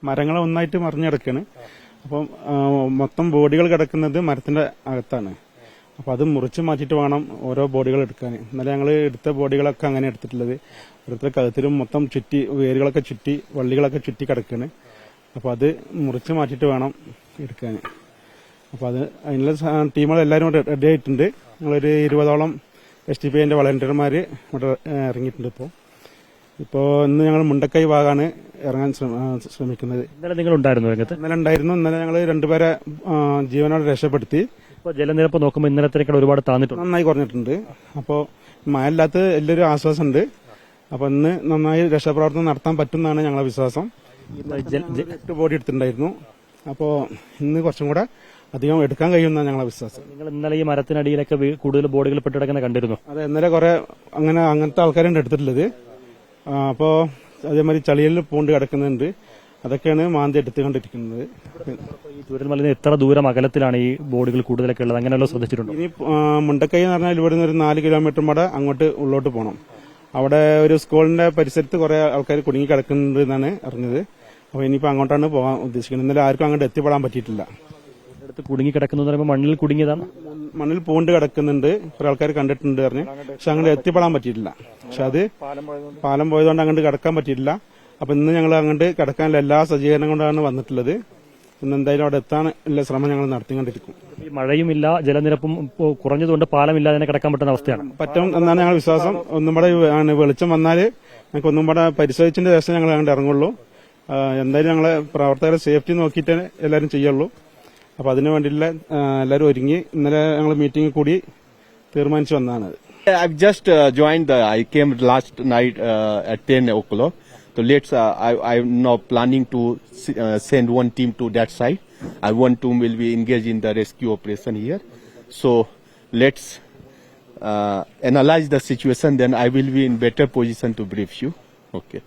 മരങ്ങൾ ഒന്നായിട്ട് മറിഞ്ഞിടക്കാണ്. അപ്പം മൊത്തം ബോഡികൾ കിടക്കുന്നത് മരത്തിന്റെ അകത്താണ്. അപ്പൊ അത് മുറിച്ച് മാറ്റിയിട്ട് വേണം ഓരോ ബോഡികൾ എടുക്കാൻ. ഇന്നലെ ഞങ്ങൾ എടുത്ത ബോഡികളൊക്കെ അങ്ങനെ എടുത്തിട്ടുള്ളത്. ഓരോരുത്തർ കഴുത്തിലും മൊത്തം ചുറ്റി, വേരുകളൊക്കെ ചുറ്റി, വള്ളികളൊക്കെ ചുറ്റി കിടക്കാണ്. അപ്പൊ അത് മുറിച്ച് മാറ്റിയിട്ട് വേണം എടുക്കാൻ. അപ്പൊ അത് അതിനുള്ള ടീമുകളെല്ലാവരും റെഡി ആയിട്ടുണ്ട്. ഞങ്ങളൊരു 20ഓളം SDPIന്റെ വളണ്ടിയർമാര് ഇവിടെ ഇറങ്ങിയിട്ടുണ്ട്. ഇപ്പോ ഇന്ന് ഞങ്ങൾ മുണ്ടക്കൈ ഭാഗമാണ് ഇറങ്ങാൻ ശ്രമിക്കുന്നത്. ഇന്നലെ നിങ്ങൾ ഉണ്ടായിരുന്നു രംഗത്ത്? ഇന്നലെ ഉണ്ടായിരുന്നു. ഇന്നലെ ഞങ്ങൾ രണ്ടുപേരെ ജീവനോടെ രക്ഷപ്പെടുത്തി. ഇപ്പോൾ ജലനിരപ്പ് നോക്കുമ്പോൾ ഇന്നലത്തേക്കാൾ ഒരുപാട് താന്നിട്ടുണ്ട്, നന്നായി കുറഞ്ഞിട്ടുണ്ട്. അപ്പോൾ മഴയില്ലാത്ത എല്ലാവരും ആശ്വാസമുണ്ട്. അപ്പൊ ഇന്ന് നന്നായി രക്ഷാപ്രവർത്തനം നടത്താൻ പറ്റുമെന്നാണ് ഞങ്ങളെ വിശ്വാസം. 8 ബോഡി എടുത്തിട്ടുണ്ടായിരുന്നു. അപ്പോൾ ഇന്ന് കുറച്ചും കൂടെ അധികം എടുക്കാൻ കഴിയുമെന്നാണ് ഞങ്ങളെ വിശ്വാസം. നിങ്ങൾ ഇന്നലെ ഈ മരത്തിനടിയിലൊക്കെ കൂടുതൽ ബോഡികൾ പെട്ടിടക്കുന്ന കണ്ടിരുന്നു? അതെ, ഇന്നലെ കുറെ അങ്ങനത്തെ ആൾക്കാരുണ്ട് എടുത്തിട്ടുള്ളത്. അപ്പോ അതേമാതിരി ചളിയിൽ പൂണ്ട് കിടക്കുന്നുണ്ട്. അതൊക്കെയാണ് മാന്തി എടുത്തുകൊണ്ടിരിക്കുന്നത്. ഈ ചൂരൽമലയിൽ എത്ര ദൂരം അകലത്തിലാണ് ഈ ബോഡികൾ കൂടുതലൊക്കെ ഉള്ളത്? അങ്ങനെയല്ലോ ശ്രദ്ധിച്ചിട്ടുണ്ടോ? ഇനി മുണ്ടക്കൈ എന്ന് പറഞ്ഞാൽ ഇവിടെ നിന്ന് ഒരു 4 കിലോമീറ്റർ കൂടെ അങ്ങോട്ട് ഉള്ളോട്ട് പോകണം. അവിടെ ഒരു സ്കൂളിന്റെ പരിസരത്ത് കുറെ ആൾക്കാർ കുടുങ്ങി കിടക്കുന്നുണ്ട് എന്നാണ് അറിഞ്ഞത്. അപ്പൊ ഇനിയിപ്പോ അങ്ങോട്ടാണ് പോകാൻ ഉദ്ദേശിക്കുന്നത്. ഇന്നലെ ആർക്കും അങ്ങോട്ട് എത്തിപ്പെടാൻ പറ്റിയിട്ടില്ല. കുടുങ്ങി കിടക്കുന്നത് പറയുമ്പോൾ മണ്ണിൽ കുടുങ്ങിയതാണ്. മണ്ണിൽ പൂണ്ട് കിടക്കുന്നുണ്ട്, കുറെ ആൾക്കാർ കണ്ടിട്ടുണ്ട് പറഞ്ഞ്. പക്ഷെ അങ്ങോട്ട് എത്തിപ്പെടാൻ പറ്റിയിട്ടില്ല. പക്ഷെ അത് പാലം പോയതുകൊണ്ട് അങ്ങോട്ട് കിടക്കാൻ പറ്റിയിട്ടില്ല. അപ്പൊ ഇന്ന് ഞങ്ങൾ അങ്ങോട്ട് കിടക്കാനുള്ള എല്ലാ സജ്ജീകരണം കൊണ്ടാണ് വന്നിട്ടുള്ളത്. ഇന്ന് എന്തായാലും അവിടെ എത്താനുള്ള ശ്രമം ഞങ്ങൾ നടത്തിക്കൊണ്ടിരിക്കും. ഈ മഴയുമില്ല, ജലനിരപ്പും കുറഞ്ഞതുകൊണ്ട് പാലമില്ലാതെ തന്നെ കിടക്കാൻ പറ്റുന്ന അവസ്ഥയാണ്. പറ്റും എന്നാണ് ഞങ്ങൾ വിശ്വാസം. ഒന്നും കൂടെ വെളിച്ചം വന്നാൽ ഞങ്ങൾക്ക് ഒന്നും കൂടെ പരിശോധിച്ചതിന്റെ ശേഷം ഞങ്ങൾ അങ്ങോട്ട് ഇറങ്ങുള്ളൂ. എന്തായാലും ഞങ്ങളെ പ്രവർത്തകരെ സേഫ്റ്റി നോക്കിയിട്ട് എല്ലാവരും ചെയ്യുള്ളൂ. അപ്പൊ അതിനു വേണ്ടിയുള്ള എല്ലാവരും ഒരുങ്ങി ഇന്നലെ ഞങ്ങൾ മീറ്റിംഗ് കൂടി തീരുമാനിച്ചു വന്നതാണ്. I've just joined I came last night at 10 o'clock. So I'm now planning to send one team to that side. One team will be engaged in the rescue operation here. So let's analyze the situation. Then I will be in better position to brief you. Okay.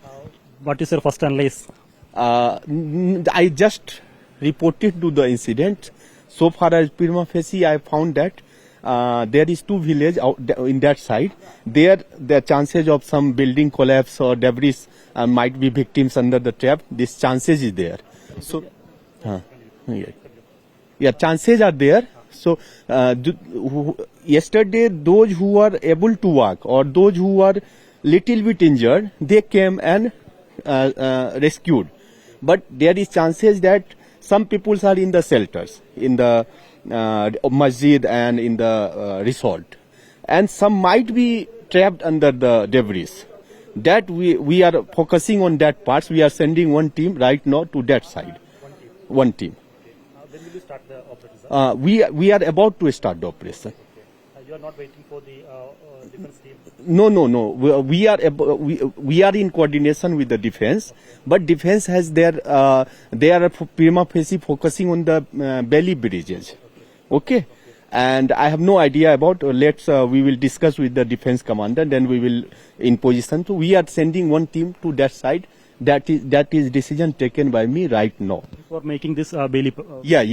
What is your first analysis? I just reported to the incident. So far as prima facie, I found that there is 2 villages in that side. There, the chances of some building collapse or debris might be victims under the trap. This chances is there. So, yeah, chances are there. So, yesterday, those who were able to walk or those who were little bit injured, they came and rescued. But there is chances that some people are in the shelters, in the masjid and in the resort, and some might be trapped under the debris. That we are focusing on that part. We are sending one team right now to that side. One team. When will you start the operation? We are about to start the operation. You are not waiting for the defense team? No. We are in coordination with the defense, but defense has they are prima facie focusing on the belly bridges. Okay, and I have no idea about. We will discuss with the defense commander. Then we will in position. So we are sending one team to that side. That is decision taken by me right now. For making this belly. Yeah.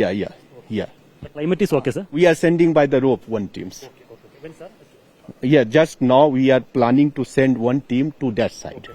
The climate is okay, sir. We are sending by the rope one teams. Okay. When, sir? Yeah, just now we are planning to send one team to that side.